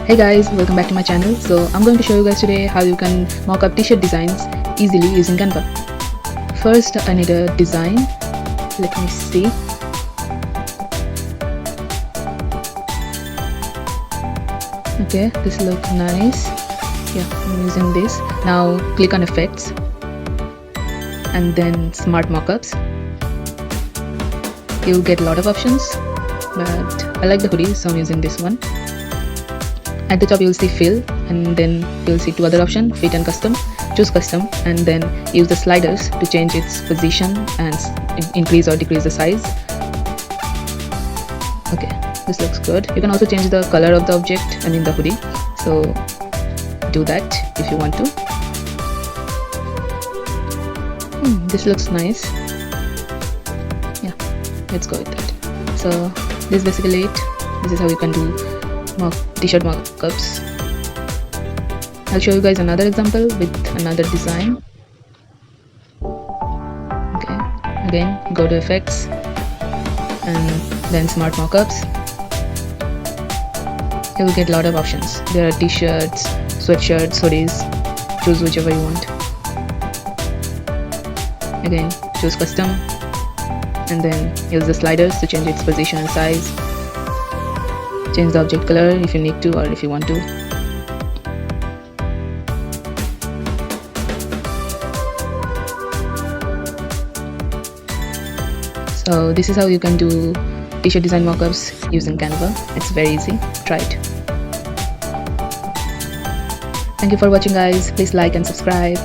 Hey guys, welcome back to my channel. So I'm going to show you guys today how you can mock up t-shirt designs easily using Canva. First I need a design. Let me see. Okay, this looks nice. Yeah, I'm using this. Now click on effects and then smart mockups. You'll get a lot of options, but I like the hoodie, so I'm using this one. At the top you'll see fill, and then you'll see two other options, fit and custom. Choose custom and then use the sliders to change its position and increase or decrease the size. Okay, this looks good. You can also change the color of the object, the hoodie, so do that if you want to. This looks nice. Yeah, let's go with that. So this is basically it. This is how you can do t-shirt mockups. I'll show you guys another example with another design. Okay, again go to effects and then smart mockups. You'll get a lot of options. There are t-shirts, sweatshirts, hoodies. Choose whichever you want. Again, choose custom and then use the sliders to change its position and size. Change the object color if you need to or if you want to. So this is how you can do t-shirt design mockups using Canva. It's very easy. Try it. Thank you for watching guys. Please like and subscribe.